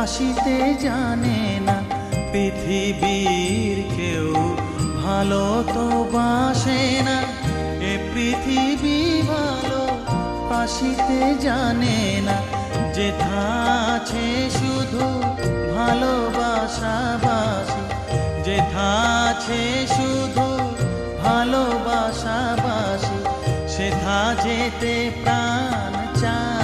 বাসিতে জানে না, পৃথিবীর কেউ ভালো তো বাসে না। এ পৃথিবী ভালো বাসিতে জানে না, যেথা আছে শুধু ভালোবাসাবাসি, যেথা আছে শুধু ভালোবাসাবাসি, সেথা যেতে প্রাণ চায়।